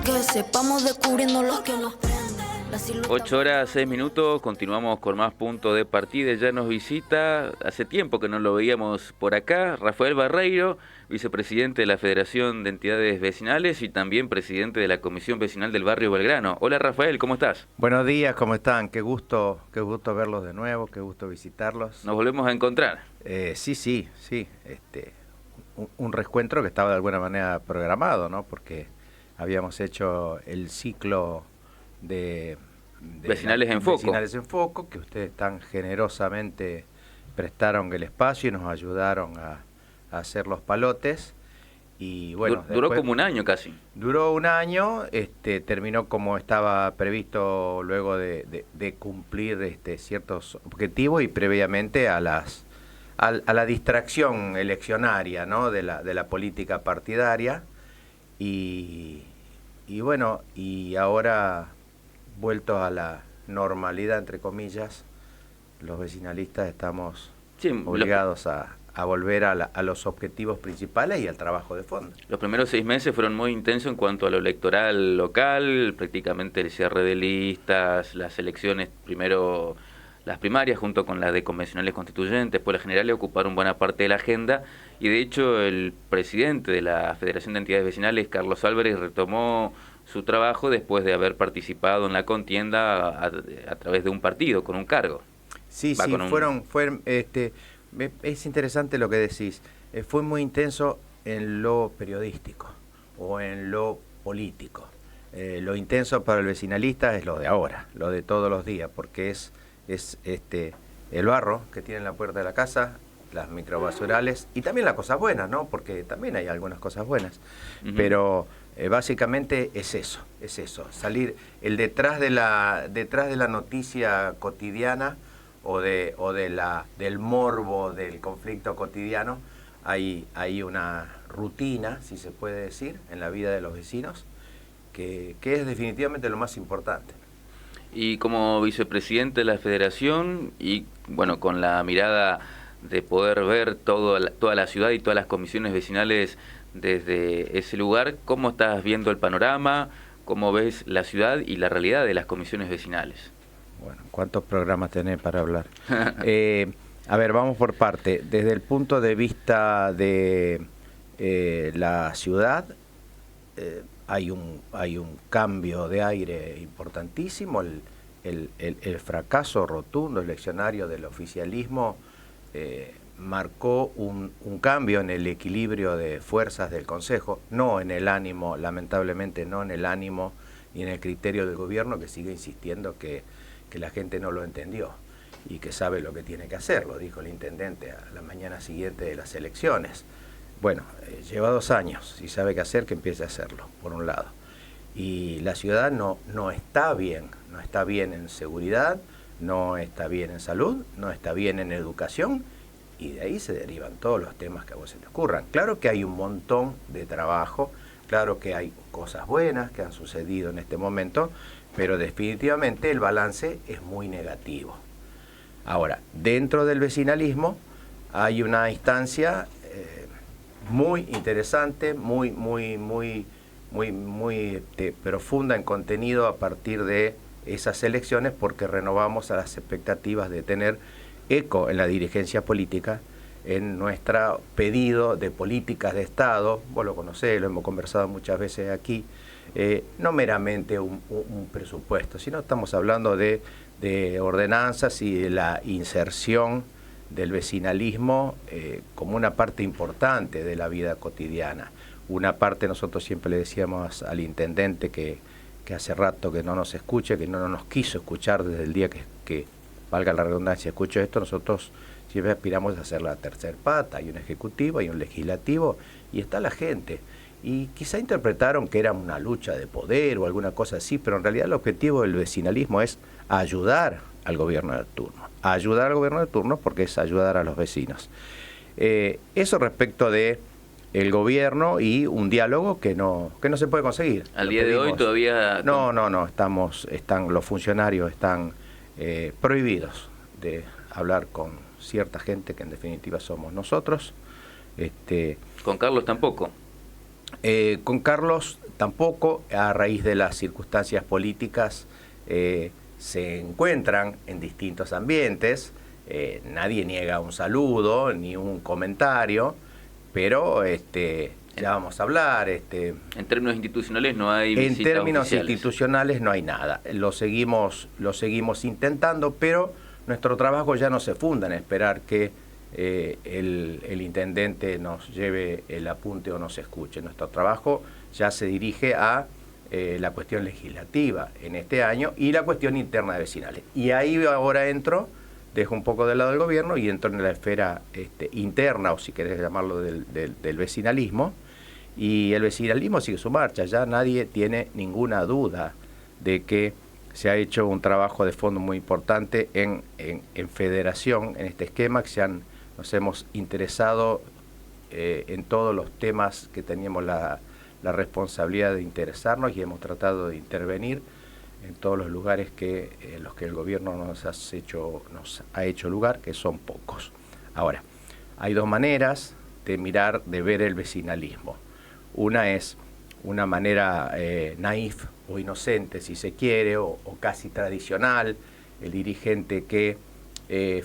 que sepamos descubriendo lo que nos prende. 8 horas 6 minutos, continuamos con más punto de partida. Ya nos visita, hace tiempo que no lo veíamos por acá, Rafael Barreiro, vicepresidente de la Federación de Entidades Vecinales y también presidente de la Comisión Vecinal del Barrio Belgrano. Hola Rafael, ¿cómo estás? Buenos días, ¿cómo están? Qué gusto verlos de nuevo, qué gusto visitarlos. Nos volvemos a encontrar. Sí. Un reencuentro que estaba de alguna manera programado, ¿no? Porque habíamos hecho el ciclo de Vecinales en Foco. Vecinales en Foco, que ustedes tan generosamente prestaron el espacio y nos ayudaron a hacer los palotes. Y bueno, duró como un año casi. Duró un año, terminó como estaba previsto luego de cumplir ciertos objetivos y previamente a la distracción eleccionaria, ¿no? de la política partidaria. Y bueno, y ahora vuelto a la normalidad, entre comillas, los vecinalistas estamos obligados a volver a los objetivos principales y al trabajo de fondo. Los primeros 6 meses fueron muy intensos en cuanto a lo electoral local, prácticamente el cierre de listas, las elecciones, primero las primarias junto con las de convencionales constituyentes, después las generales ocuparon buena parte de la agenda y de hecho el presidente de la Federación de Entidades Vecinales, Carlos Álvarez, retomó su trabajo después de haber participado en la contienda a través de un partido, con un cargo. Sí, es interesante lo que decís. Fue muy intenso en lo periodístico o en lo político. Lo intenso para el vecinalista es lo de ahora, lo de todos los días, porque es el barro que tiene en la puerta de la casa, las microbasurales y también las cosas buenas, ¿no? Porque también hay algunas cosas buenas. Pero básicamente es eso, salir detrás de la noticia cotidiana o del morbo del conflicto cotidiano, hay una rutina, si se puede decir, en la vida de los vecinos, que es definitivamente lo más importante. Y como vicepresidente de la Federación, y bueno, con la mirada de poder ver toda la ciudad y todas las comisiones vecinales desde ese lugar, ¿cómo estás viendo el panorama? ¿Cómo ves la ciudad y la realidad de las comisiones vecinales? Bueno, ¿cuántos programas tenés para hablar? A ver, vamos por parte. Desde el punto de vista de la ciudad, hay un cambio de aire importantísimo. El fracaso rotundo eleccionario del oficialismo marcó un cambio en el equilibrio de fuerzas del Consejo, no en el ánimo, lamentablemente no en el ánimo y en el criterio del gobierno, que sigue insistiendo que la gente no lo entendió y que sabe lo que tiene que hacer, lo dijo el intendente a la mañana siguiente de las elecciones. Bueno, lleva 2 años, si sabe qué hacer, que empiece a hacerlo, por un lado. Y la ciudad no está bien en seguridad, no está bien en salud, no está bien en educación, y de ahí se derivan todos los temas que a vos se te ocurran. Claro que hay un montón de trabajo, claro que hay cosas buenas que han sucedido en este momento, pero definitivamente el balance es muy negativo. Ahora, dentro del vecinalismo hay una instancia muy interesante, muy profunda en contenido a partir de esas elecciones, porque renovamos a las expectativas de tener eco en la dirigencia política, en nuestro pedido de políticas de Estado. Vos lo conocés, lo hemos conversado muchas veces aquí, no meramente un presupuesto, sino estamos hablando de ordenanzas y de la inserción del vecinalismo como una parte importante de la vida cotidiana. Una parte, nosotros siempre le decíamos al intendente que hace rato que no nos escuche, que no nos quiso escuchar desde el día que valga la redundancia, escucho esto. Nosotros siempre aspiramos a hacer la tercer pata, hay un ejecutivo, hay un legislativo y está la gente. Y quizá interpretaron que era una lucha de poder o alguna cosa así, pero en realidad el objetivo del vecinalismo es ayudar al gobierno de turno, porque es ayudar a los vecinos. Eso respecto de el gobierno y un diálogo que no se puede conseguir. Al día de hoy todavía... No, los funcionarios están prohibidos de hablar con cierta gente que en definitiva somos nosotros. ¿Con Carlos tampoco? Con Carlos tampoco a raíz de las circunstancias políticas se encuentran en distintos ambientes. Nadie niega un saludo ni un comentario, pero ya vamos a hablar. En términos institucionales no hay visitas En términos oficiales. institucionales no hay nada. Lo seguimos intentando, pero nuestro trabajo ya no se funda en esperar que el intendente nos lleve el apunte o nos escuche. Nuestro trabajo ya se dirige a la cuestión legislativa en este año y la cuestión interna de vecinales. Y ahí ahora dejo un poco del lado del gobierno y entro en la esfera interna, o si querés llamarlo del vecinalismo, y el vecinalismo sigue su marcha. Ya nadie tiene ninguna duda de que se ha hecho un trabajo de fondo muy importante en federación, en este esquema, que nos hemos interesado en todos los temas que teníamos la responsabilidad de interesarnos, y hemos tratado de intervenir en todos los lugares en los que el gobierno nos ha hecho lugar, que son pocos. Ahora, hay dos maneras de ver el vecinalismo. Una es una manera naif o inocente, si se quiere, o casi tradicional, el dirigente que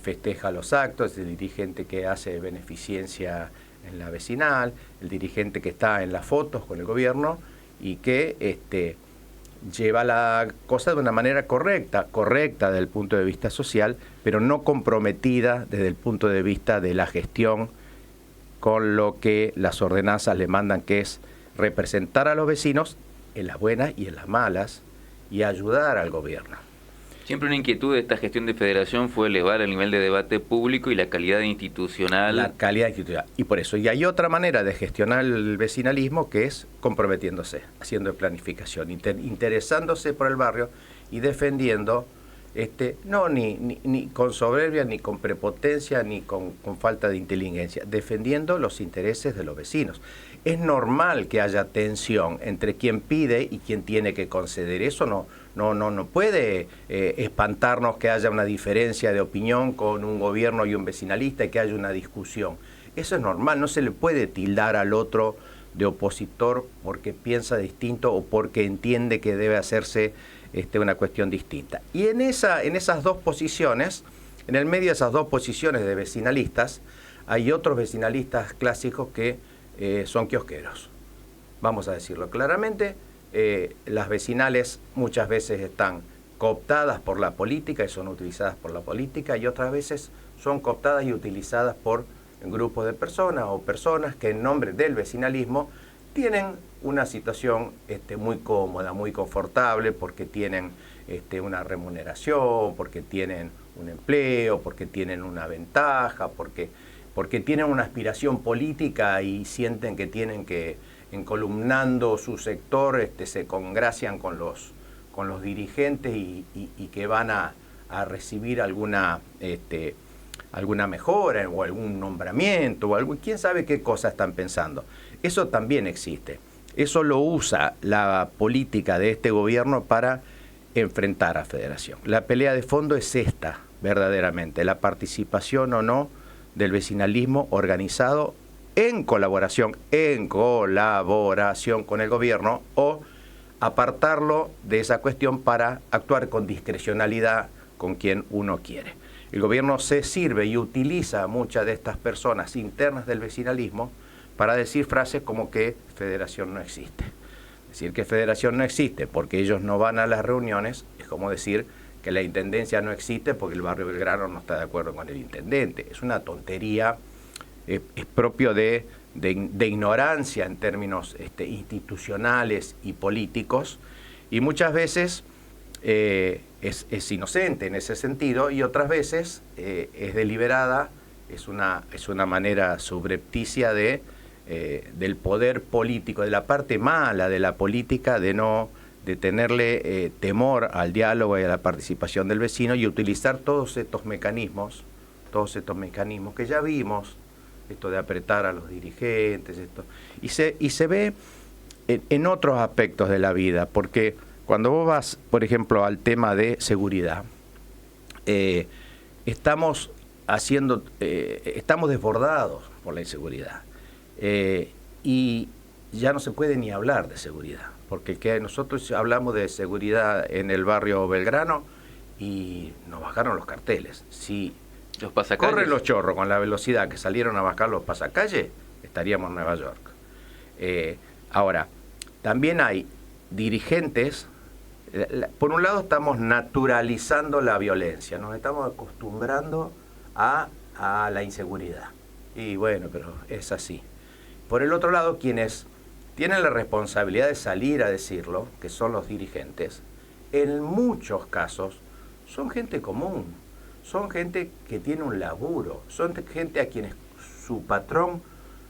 festeja los actos, el dirigente que hace beneficencia en la vecinal, el dirigente que está en las fotos con el gobierno y que lleva la cosa de una manera correcta desde el punto de vista social, pero no comprometida desde el punto de vista de la gestión con lo que las ordenanzas le mandan, que es representar a los vecinos en las buenas y en las malas y ayudar al gobierno. Siempre una inquietud de esta gestión de federación fue elevar el nivel de debate público y la calidad institucional. La calidad institucional. Y por eso, y hay otra manera de gestionar el vecinalismo, que es comprometiéndose, haciendo planificación, interesándose por el barrio y defendiendo, no ni con soberbia, ni con prepotencia, ni con falta de inteligencia, defendiendo los intereses de los vecinos. Es normal que haya tensión entre quien pide y quien tiene que conceder. Eso no puede espantarnos que haya una diferencia de opinión con un gobierno y un vecinalista y que haya una discusión. Eso es normal, no se le puede tildar al otro de opositor porque piensa distinto o porque entiende que debe hacerse una cuestión distinta. Y en esas dos posiciones, en el medio de esas dos posiciones de vecinalistas, hay otros vecinalistas clásicos que son kiosqueros. Vamos a decirlo claramente. Las vecinales muchas veces están cooptadas por la política y son utilizadas por la política, y otras veces son cooptadas y utilizadas por grupos de personas o personas que en nombre del vecinalismo tienen una situación muy cómoda, muy confortable, porque tienen una remuneración, porque tienen un empleo, porque tienen una ventaja, porque tienen una aspiración política y sienten que tienen que, encolumnando su sector, se congracian con los dirigentes y que van a recibir alguna mejora o algún nombramiento o quién sabe qué cosas están pensando. Eso también existe. Eso lo usa la política de este gobierno para enfrentar a Federación. La pelea de fondo es esta, verdaderamente, la participación o no del vecinalismo organizado en colaboración con el gobierno, o apartarlo de esa cuestión para actuar con discrecionalidad con quien uno quiere. El gobierno se sirve y utiliza a muchas de estas personas internas del vecinalismo para decir frases como que Federación no existe. Decir que Federación no existe porque ellos no van a las reuniones es como decir que la Intendencia no existe porque el barrio Belgrano no está de acuerdo con el intendente. Es una tontería, es propio de ignorancia en términos institucionales y políticos, y muchas veces es inocente en ese sentido, y otras veces es deliberada, es una manera subrepticia del poder político, de la parte mala de la política, de tenerle temor al diálogo y a la participación del vecino, y utilizar todos estos mecanismos que ya vimos, esto de apretar a los dirigentes, y se ve en otros aspectos de la vida, porque cuando vos vas, por ejemplo, al tema de seguridad, estamos desbordados por la inseguridad, y ya no se puede ni hablar de seguridad. porque que nosotros hablamos de seguridad en el barrio Belgrano y nos bajaron los carteles. Si los pasacalles corren los chorros con la velocidad que salieron a bajar los pasacalles, estaríamos en Nueva York. Ahora, también hay dirigentes. Por un lado estamos naturalizando la violencia, nos estamos acostumbrando a la inseguridad. Y bueno, pero es así. Por el otro lado, quienes tienen la responsabilidad de salir a decirlo, que son los dirigentes, en muchos casos son gente común, son gente que tiene un laburo, son gente a quienes su patrón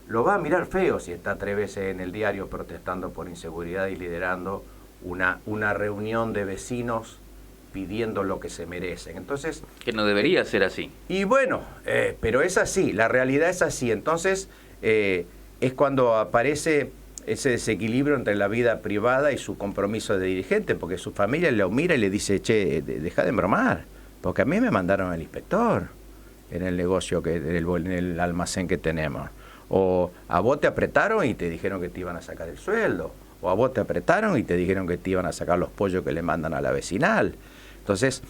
lo va a mirar feo si está 3 veces en el diario protestando por inseguridad y liderando una reunión de vecinos pidiendo lo que se merecen. Entonces, que no debería ser así. Y bueno, pero es así, la realidad es así. Entonces, es cuando aparece ese desequilibrio entre la vida privada y su compromiso de dirigente, porque su familia lo mira y le dice, che, deja de bromar, porque a mí me mandaron al inspector en el negocio, en el almacén que tenemos. O a vos te apretaron y te dijeron que te iban a sacar el sueldo. O a vos te apretaron y te dijeron que te iban a sacar los pollos que le mandan a la vecinal. Entonces,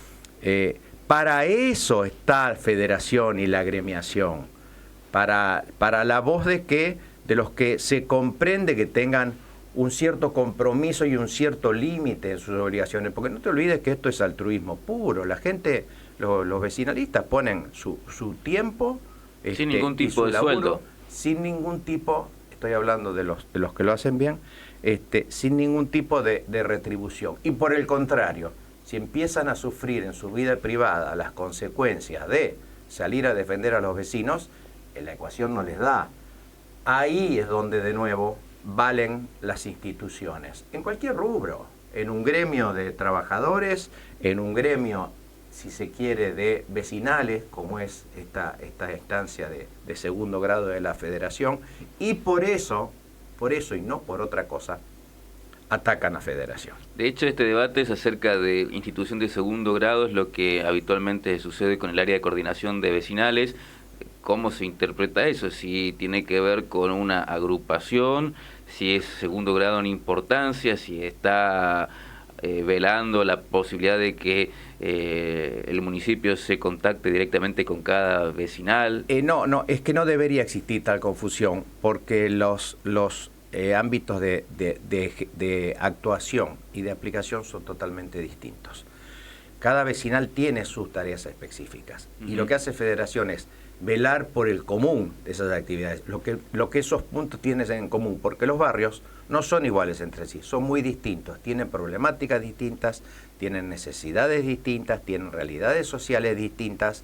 para eso está Federación y la agremiación, para la voz de los que se comprende que tengan un cierto compromiso y un cierto límite en sus obligaciones, porque no te olvides que esto es altruismo puro. La gente, los vecinalistas ponen su tiempo sin ningún tipo de laburo, sueldo, sin ningún tipo, estoy hablando de los que lo hacen bien, sin ningún tipo de retribución. Y por el contrario, si empiezan a sufrir en su vida privada las consecuencias de salir a defender a los vecinos, la ecuación no les da. Ahí es donde de nuevo valen las instituciones, en cualquier rubro, en un gremio de trabajadores, en un gremio, si se quiere, de vecinales, como es esta instancia de segundo grado de la Federación, y por eso y no por otra cosa, atacan a Federación. De hecho, este debate es acerca de institución de segundo grado, es lo que habitualmente sucede con el área de coordinación de vecinales. ¿Cómo se interpreta eso? Si tiene que ver con una agrupación, si es segundo grado en importancia, si está velando la posibilidad de que el municipio se contacte directamente con cada vecinal. No, es que no debería existir tal confusión, porque los ámbitos de actuación y de aplicación son totalmente distintos. Cada vecinal tiene sus tareas específicas, y lo que hace Federación es velar por el común de esas actividades, lo que esos puntos tienen en común, porque los barrios no son iguales entre sí, son muy distintos, tienen problemáticas distintas, tienen necesidades distintas, tienen realidades sociales distintas,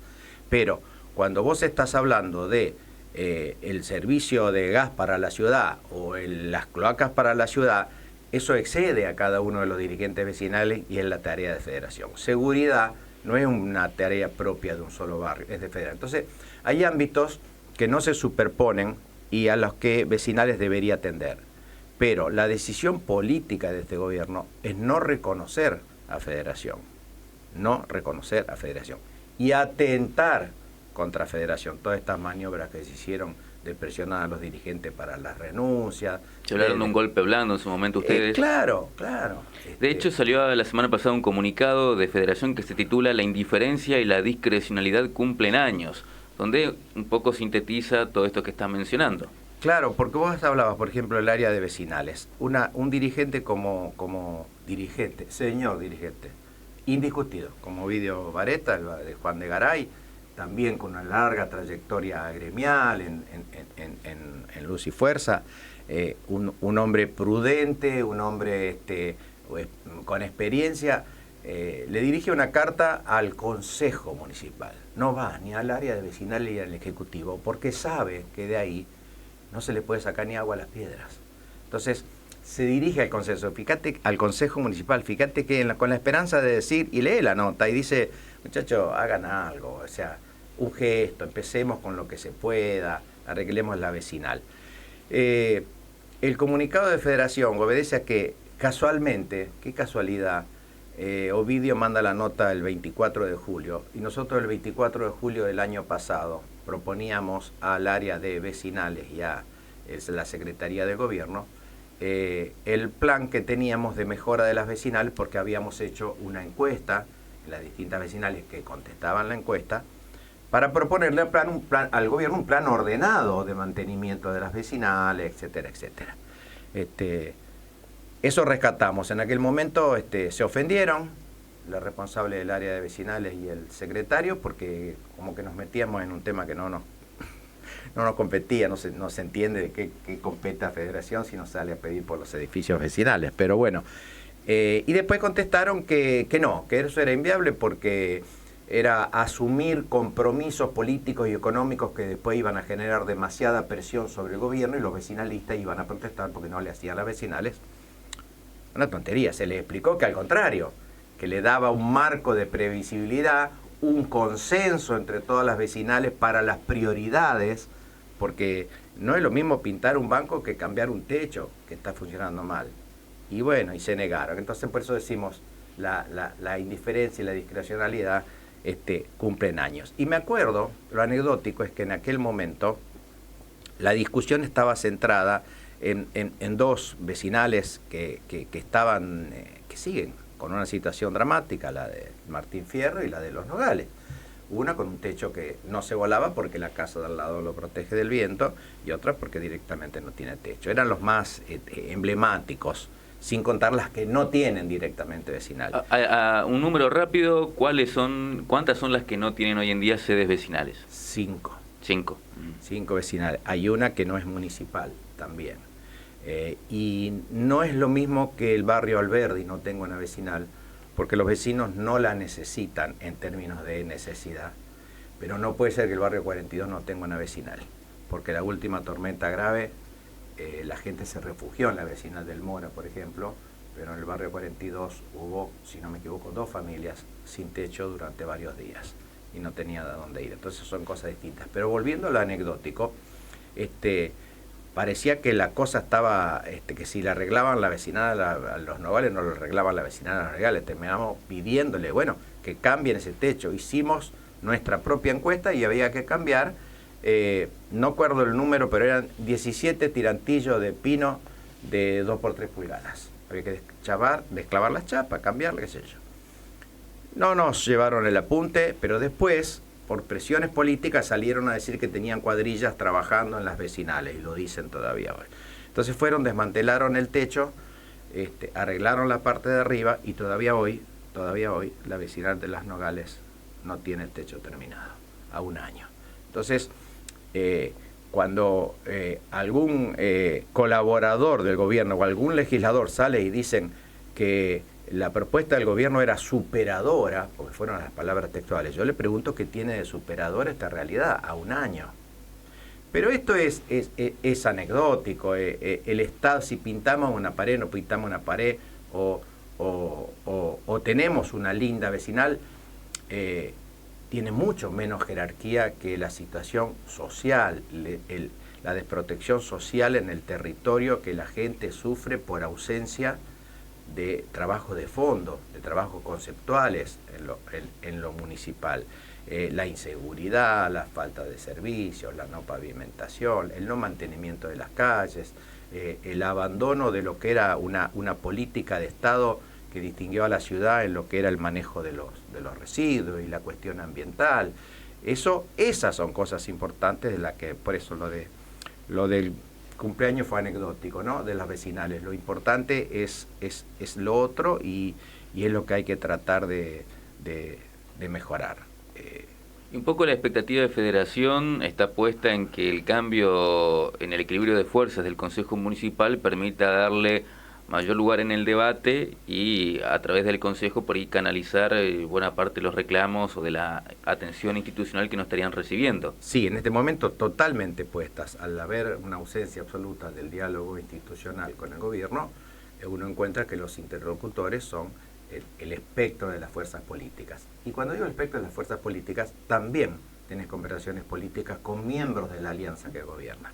pero cuando vos estás hablando de el servicio de gas para la ciudad o las cloacas para la ciudad, eso excede a cada uno de los dirigentes vecinales y es la tarea de Federación. Seguridad no es una tarea propia de un solo barrio, es de Federación. Entonces, hay ámbitos que no se superponen y a los que vecinales debería atender. Pero la decisión política de este gobierno es no reconocer a Federación, y atentar contra Federación. Todas estas maniobras que se hicieron de presionar a los dirigentes para las renuncias. Se hablaron de un golpe blando en su momento ustedes. Claro. De hecho, salió la semana pasada un comunicado de Federación que se titula La indiferencia y la discrecionalidad cumplen años, donde un poco sintetiza todo esto que estás mencionando. Claro, porque vos hablabas, por ejemplo, del área de vecinales. Un dirigente como dirigente, señor dirigente, indiscutido, como Ovidio Vareta, el de Juan de Garay, también con una larga trayectoria gremial en Luz y Fuerza, un hombre prudente, un hombre con experiencia, le dirige una carta al Consejo Municipal. No va ni al área de vecinal ni al Ejecutivo, porque sabe que de ahí no se le puede sacar ni agua a las piedras. Entonces, se dirige al Consejo Municipal, fíjate que con la esperanza de decir, y lee la nota, y dice, muchachos, hagan algo, o sea, un gesto, empecemos con lo que se pueda, arreglemos la vecinal. El comunicado de Federación obedece a que casualmente, qué casualidad, Ovidio manda la nota el 24 de julio y nosotros el 24 de julio del año pasado proponíamos al área de vecinales y a la Secretaría de Gobierno el plan que teníamos de mejora de las vecinales, porque habíamos hecho una encuesta en las distintas vecinales que contestaban la encuesta, para proponerle al gobierno un plan ordenado de mantenimiento de las vecinales, etcétera, etcétera. Eso rescatamos. En aquel momento se ofendieron la responsable del área de vecinales y el secretario, porque como que nos metíamos en un tema que no nos competía, no se entiende de qué compete a Federación si no sale a pedir por los edificios vecinales. Pero bueno, y después contestaron que no, que eso era inviable porque era asumir compromisos políticos y económicos que después iban a generar demasiada presión sobre el gobierno y los vecinalistas iban a protestar porque no le hacían las vecinales. Una tontería, se les explicó que al contrario, que le daba un marco de previsibilidad, un consenso entre todas las vecinales para las prioridades, porque no es lo mismo pintar un banco que cambiar un techo que está funcionando mal. Y bueno, y se negaron. Entonces por eso decimos, la indiferencia y la discrecionalidad cumplen años. Y me acuerdo, lo anecdótico es que en aquel momento la discusión estaba centrada en dos vecinales que estaban, que siguen con una situación dramática, la de Martín Fierro y la de Los Nogales. Una con un techo que no se volaba porque la casa de al lado lo protege del viento, y otra porque directamente no tiene techo. Eran los más emblemáticos, sin contar las que no tienen directamente vecinal. Un número rápido, ¿cuántas son las que no tienen hoy en día sedes vecinales? 5. 5. 5 vecinales. Hay una que no es municipal también. Y no es lo mismo que el barrio Alberdi no tenga una vecinal, porque los vecinos no la necesitan en términos de necesidad. Pero no puede ser que el barrio 42 no tenga una vecinal, porque la última tormenta grave, la gente se refugió en la vecinal del Mora, por ejemplo, pero en el barrio 42 hubo, si no me equivoco, 2 familias sin techo durante varios días y no tenía de dónde ir. Entonces son cosas distintas. Pero volviendo a lo anecdótico, parecía que la cosa estaba, que si le arreglaban la vecinal a Los Nogales, no lo arreglaban la vecinal a Los Nogales. Terminamos pidiéndole, bueno, que cambien ese techo. Hicimos nuestra propia encuesta y había que cambiar, no acuerdo el número, pero eran 17 tirantillos de pino de 2 por 3 pulgadas. Había que desclavar las chapas, cambiarle, qué sé yo. No nos llevaron el apunte, pero después, por presiones políticas, salieron a decir que tenían cuadrillas trabajando en las vecinales, y lo dicen todavía hoy. Entonces desmantelaron el techo, arreglaron la parte de arriba, y todavía hoy, la vecinal de Las Nogales no tiene el techo terminado, a un año. Entonces, cuando algún colaborador del gobierno o algún legislador sale y dicen que la propuesta del gobierno era superadora, porque fueron las palabras textuales, yo le pregunto qué tiene de superadora esta realidad a un año. Pero esto es anecdótico. El Estado, si pintamos una pared, no pintamos una pared, o tenemos una linda vecinal, tiene mucho menos jerarquía que la situación social, la desprotección social en el territorio que la gente sufre por ausencia de trabajos de fondo, de trabajos conceptuales en lo municipal. La inseguridad, la falta de servicios, la no pavimentación, el no mantenimiento de las calles, el abandono de lo que era una política de Estado que distinguió a la ciudad en lo que era el manejo de los residuos y la cuestión ambiental. Esas son cosas importantes, de las que, por eso lo del cumpleaños fue anecdótico, ¿no? De las vecinales. Lo importante es lo otro, y es lo que hay que tratar de mejorar. Y un poco la expectativa de Federación está puesta en que el cambio en el equilibrio de fuerzas del Consejo Municipal permita darle mayor lugar en el debate y a través del Consejo por ahí canalizar buena parte de los reclamos o de la atención institucional que no estarían recibiendo. Sí, en este momento totalmente puestas. Al haber una ausencia absoluta del diálogo institucional con el gobierno, uno encuentra que los interlocutores son el espectro de las fuerzas políticas. Y cuando digo el espectro de las fuerzas políticas, también tenés conversaciones políticas con miembros de la alianza que gobierna,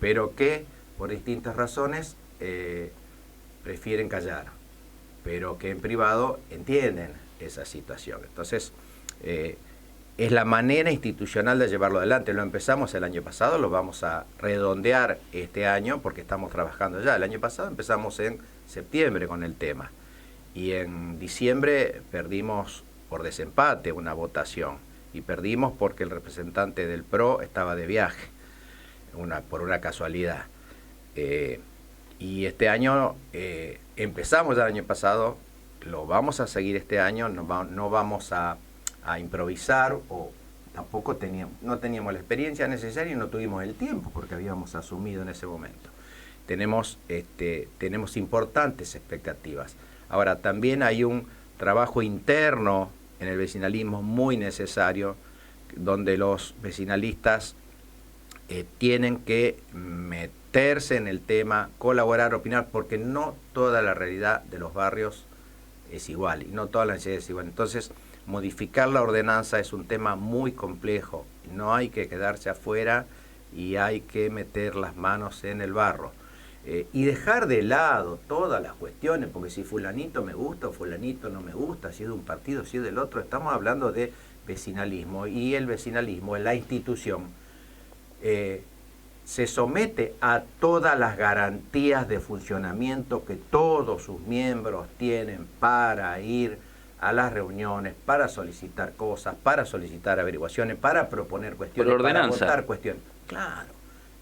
pero que por distintas razones prefieren callar, pero que en privado entienden esa situación. Entonces, es la manera institucional de llevarlo adelante. Lo empezamos el año pasado, lo vamos a redondear este año porque estamos trabajando ya. El año pasado empezamos en septiembre con el tema y en diciembre perdimos por desempate una votación y perdimos porque el representante del PRO estaba de viaje, por una casualidad. Y este año empezamos ya el año pasado, lo vamos a seguir este año, no vamos a improvisar, o tampoco no teníamos la experiencia necesaria y no tuvimos el tiempo porque habíamos asumido en ese momento. Tenemos importantes expectativas. Ahora, también hay un trabajo interno en el vecinalismo muy necesario, donde los vecinalistas tienen que meterse en el tema, colaborar, opinar, porque no toda la realidad de los barrios es igual y no toda la necesidad es igual. Entonces, modificar la ordenanza es un tema muy complejo, no hay que quedarse afuera y hay que meter las manos en el barro. Y dejar de lado todas las cuestiones, porque si fulanito me gusta o fulanito no me gusta, si es de un partido, si es del otro, estamos hablando de vecinalismo, y el vecinalismo en la institución se somete a todas las garantías de funcionamiento que todos sus miembros tienen para ir a las reuniones, para solicitar cosas, para solicitar averiguaciones, para proponer cuestiones, para votar cuestiones. Claro,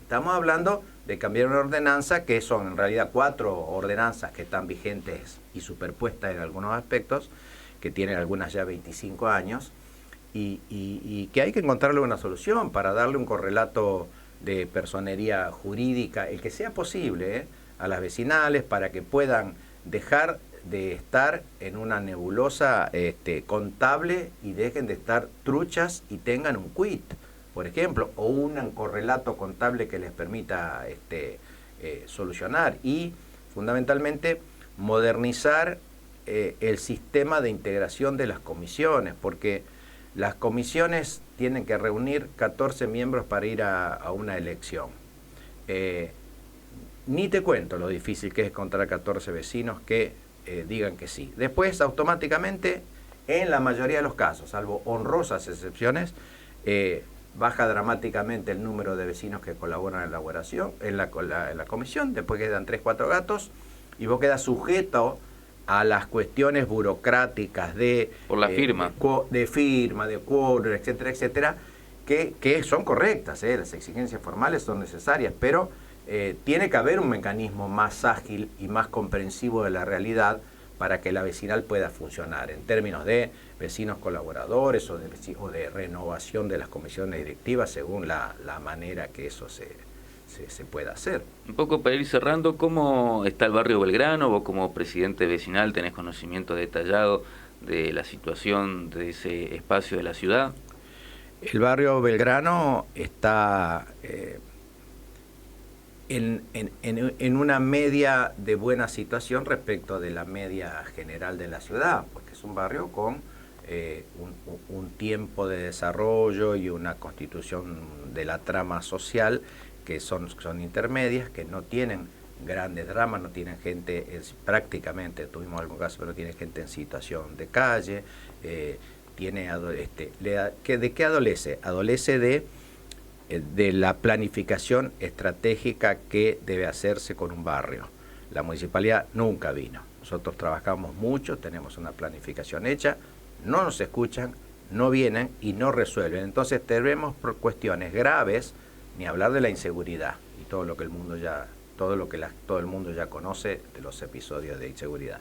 estamos hablando de cambiar una ordenanza que son en realidad 4 ordenanzas que están vigentes y superpuestas en algunos aspectos, que tienen algunas ya 25 años, y que hay que encontrarle una solución para darle un correlato de personería jurídica, el que sea posible, a las vecinales, para que puedan dejar de estar en una nebulosa contable y dejen de estar truchas y tengan un quit, por ejemplo, o un correlato contable que les permita solucionar, y fundamentalmente modernizar el sistema de integración de las comisiones, porque las comisiones tienen que reunir 14 miembros para ir a una elección. Ni te cuento lo difícil que es encontrar 14 vecinos que digan que sí. Después, automáticamente, en la mayoría de los casos, salvo honrosas excepciones, baja dramáticamente el número de vecinos que colaboran en la elaboración, en la comisión. Después quedan 3, 4 gatos y vos quedas sujeto a las cuestiones burocráticas por la firma. De firma, de quórum, etcétera, etcétera, que son correctas, las exigencias formales son necesarias, pero tiene que haber un mecanismo más ágil y más comprensivo de la realidad para que la vecinal pueda funcionar en términos de vecinos colaboradores o de renovación de las comisiones directivas según la manera que eso se pueda hacer. Un poco para ir cerrando, ¿cómo está el barrio Belgrano? Vos como presidente vecinal tenés conocimiento detallado de la situación de ese espacio de la ciudad. El barrio Belgrano está en una media de buena situación respecto de la media general de la ciudad, porque es un barrio con un tiempo de desarrollo y una constitución de la trama social que son intermedias, que no tienen grandes dramas, no tienen gente, prácticamente, tuvimos algún caso, pero no tienen gente en situación de calle, ¿de qué adolece? Adolece de la planificación estratégica que debe hacerse con un barrio. La municipalidad nunca vino. Nosotros trabajamos mucho, tenemos una planificación hecha, no nos escuchan, no vienen y no resuelven. Entonces tenemos cuestiones graves, ni hablar de la inseguridad y todo lo que el mundo ya conoce de los episodios de inseguridad.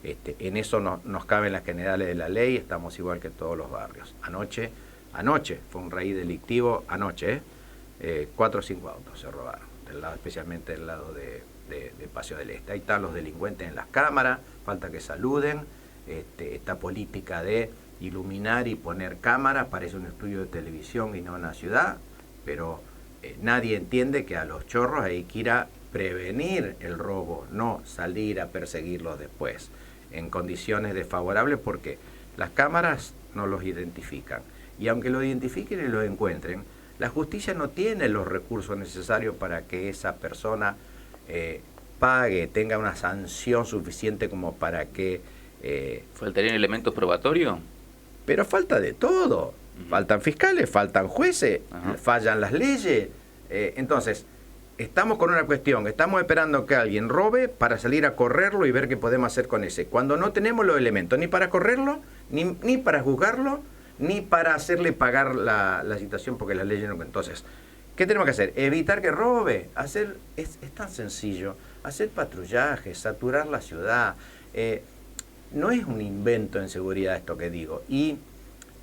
En eso nos caben las generales de la ley, estamos igual que todos los barrios. Anoche fue un raíz delictivo, 4 o 5 autos se robaron, especialmente del lado de Paseo del Este. Ahí están los delincuentes en las cámaras, falta que saluden. Esta política de iluminar y poner cámaras parece un estudio de televisión y no una ciudad, pero nadie entiende que a los chorros hay que ir a prevenir el robo, no salir a perseguirlos después en condiciones desfavorables, porque las cámaras no los identifican, y aunque lo identifiquen y lo encuentren, la justicia no tiene los recursos necesarios para que esa persona pague, tenga una sanción suficiente como para que... ¿Faltarían elementos probatorios? Pero falta de todo. Faltan fiscales, faltan jueces, Ajá. fallan las leyes. Entonces, estamos con una cuestión, estamos esperando que alguien robe para salir a correrlo y ver qué podemos hacer con ese. Cuando no tenemos los elementos, ni para correrlo, ni para juzgarlo, ni para hacerle pagar la situación porque las leyes no... Entonces, ¿qué tenemos que hacer? Evitar que robe. Es tan sencillo. Hacer patrullaje, saturar la ciudad. No es un invento en seguridad esto que digo. Y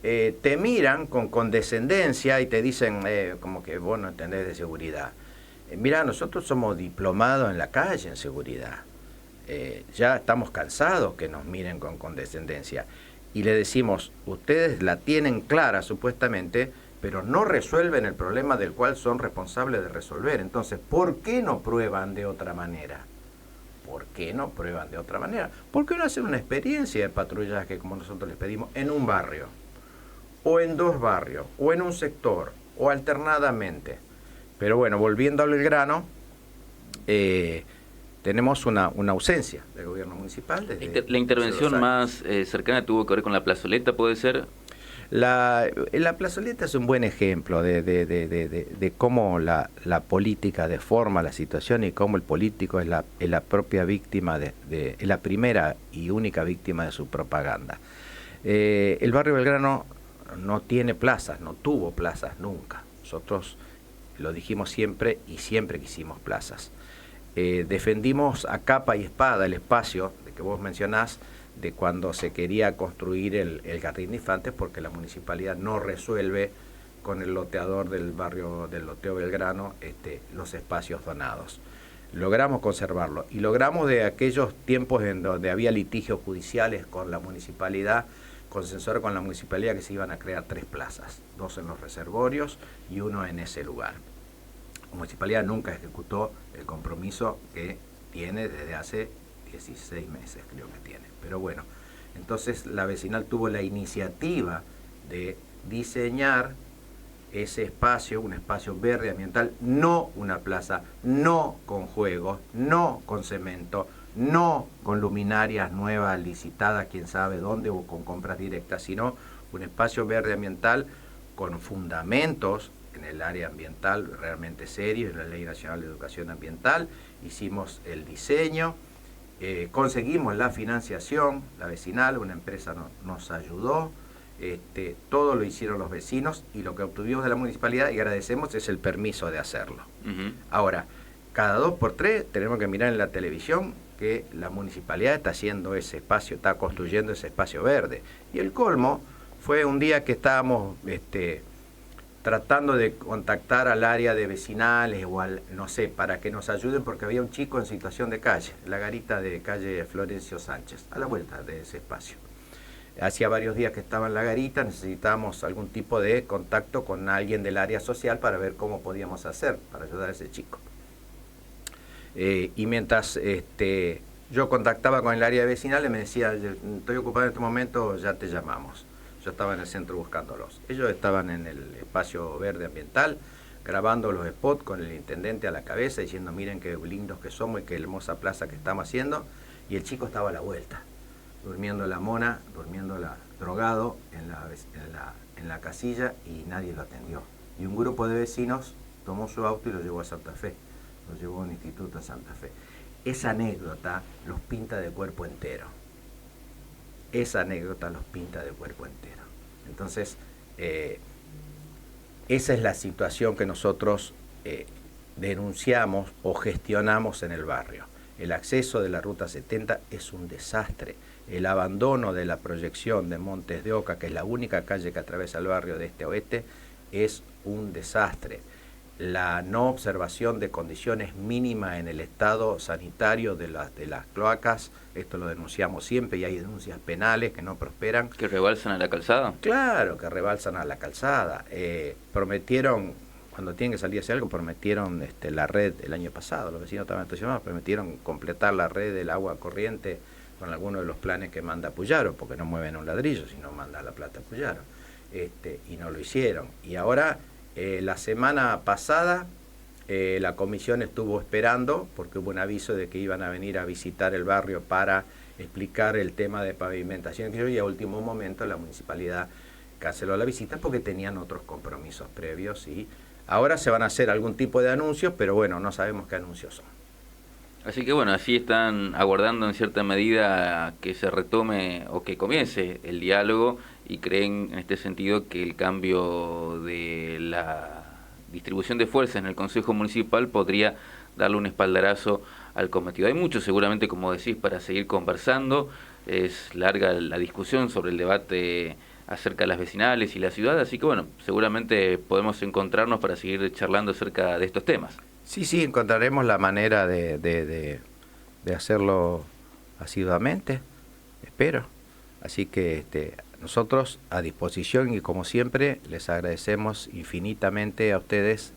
te miran con condescendencia y te dicen como que vos no entendés de seguridad. Mira, nosotros somos diplomados en la calle en seguridad. Ya estamos cansados que nos miren con condescendencia. Y le decimos, ustedes la tienen clara supuestamente, pero no resuelven el problema del cual son responsables de resolver. Entonces, ¿por qué no prueban de otra manera? ¿Por qué no prueban de otra manera? ¿Por qué no hacen una experiencia de patrullaje como nosotros les pedimos en un barrio? O en 2 barrios, o en un sector, o alternadamente. Pero bueno, volviendo al grano, tenemos una ausencia del gobierno municipal. La intervención más cercana tuvo que ver con la plazoleta, ¿puede ser? La plazoleta es un buen ejemplo de cómo la política deforma la situación y cómo el político es la propia víctima, es la primera y única víctima de su propaganda. El barrio Belgrano no tiene plazas, no tuvo plazas nunca. Nosotros lo dijimos siempre y siempre quisimos plazas. Defendimos a capa y espada el espacio de que vos mencionás, de cuando se quería construir el Jardín de Infantes, porque la municipalidad no resuelve con el loteador del barrio del Loteo Belgrano los espacios donados. Logramos conservarlo y logramos de aquellos tiempos en donde había litigios judiciales con la municipalidad, consensuar con la municipalidad que se iban a crear 3 plazas, 2 en los reservorios y 1 en ese lugar. La municipalidad nunca ejecutó el compromiso que tiene desde hace 16 meses, creo que tiene. Pero bueno, entonces la vecinal tuvo la iniciativa de diseñar ese espacio, un espacio verde ambiental, no una plaza, no con juegos, no con cemento, no con luminarias nuevas licitadas, quién sabe dónde, o con compras directas, sino un espacio verde ambiental con fundamentos en el área ambiental realmente serios, en la Ley Nacional de Educación Ambiental. Hicimos el diseño, conseguimos la financiación, la vecinal, una empresa nos ayudó, todo lo hicieron los vecinos y lo que obtuvimos de la municipalidad, y agradecemos, es el permiso de hacerlo. Ahora, cada 2 por 3 tenemos que mirar en la televisión que la municipalidad está haciendo ese espacio, está construyendo ese espacio verde. Y el colmo fue un día que estábamos tratando de contactar al área de vecinales o al, no sé, para que nos ayuden, porque había un chico en situación de calle, la garita de calle Florencio Sánchez, a la vuelta de ese espacio. Hacía varios días que estaba en la garita, necesitábamos algún tipo de contacto con alguien del área social para ver cómo podíamos hacer para ayudar a ese chico. Y mientras yo contactaba con el área vecinal, me decía, estoy ocupado en este momento, ya te llamamos. Yo estaba en el centro buscándolos. Ellos estaban en el espacio verde ambiental, grabando los spots con el intendente a la cabeza, diciendo, miren qué lindos que somos y qué hermosa plaza que estamos haciendo. Y el chico estaba a la vuelta, durmiendo la mona, drogado en la casilla, y nadie lo atendió. Y un grupo de vecinos tomó su auto y lo llevó a Santa Fe. Lo llevó a un instituto en Santa Fe. Esa anécdota los pinta de cuerpo entero. Esa anécdota los pinta de cuerpo entero. Entonces, esa es la situación que nosotros denunciamos o gestionamos en el barrio. El acceso de la Ruta 70 es un desastre. El abandono de la proyección de Montes de Oca, que es la única calle que atraviesa el barrio de este a oeste, es un desastre. La no observación de condiciones mínimas en el estado sanitario de las cloacas, esto lo denunciamos siempre y hay denuncias penales que no prosperan. ¿Que rebalsan a la calzada? Claro, que rebalsan a la calzada. Prometieron, cuando tienen que salir a hacer algo, prometieron la red el año pasado, los vecinos estaban entusiasmados, prometieron completar la red del agua corriente con algunos de los planes que manda Puyaro, porque no mueven un ladrillo, sino manda la plata a Puyaro. Y no lo hicieron. Y ahora... la semana pasada la comisión estuvo esperando, porque hubo un aviso de que iban a venir a visitar el barrio para explicar el tema de pavimentación, y a último momento la municipalidad canceló la visita porque tenían otros compromisos previos y ahora se van a hacer algún tipo de anuncios, pero bueno, no sabemos qué anuncios son. Así que bueno, así están aguardando en cierta medida que se retome o que comience el diálogo y creen en este sentido que el cambio de la distribución de fuerzas en el Consejo Municipal podría darle un espaldarazo al cometido. Hay mucho seguramente, como decís, para seguir conversando. Es larga la discusión sobre el debate acerca de las vecinales y la ciudad, así que bueno, seguramente podemos encontrarnos para seguir charlando acerca de estos temas. Sí, encontraremos la manera de hacerlo asiduamente, espero. Así que nosotros a disposición y como siempre les agradecemos infinitamente a ustedes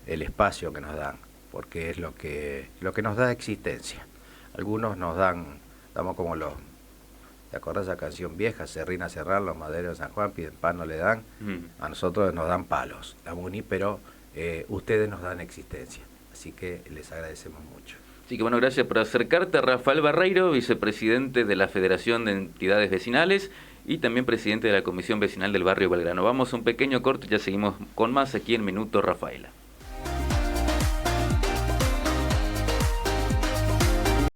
el espacio que nos dan, porque es lo que nos da existencia. Algunos damos como ¿te acordás de esa canción vieja? Serrín cerrar, los maderos de San Juan, piden pan, no le dan. A nosotros nos dan palos, la MUNI, pero ustedes nos dan existencia. Así que les agradecemos mucho. Así que bueno, gracias por acercarte. Rafael Barreiro, vicepresidente de la Federación de Entidades Vecinales y también presidente de la Comisión Vecinal del Barrio Belgrano. Vamos a un pequeño corte y ya seguimos con más aquí en Minuto Rafaela.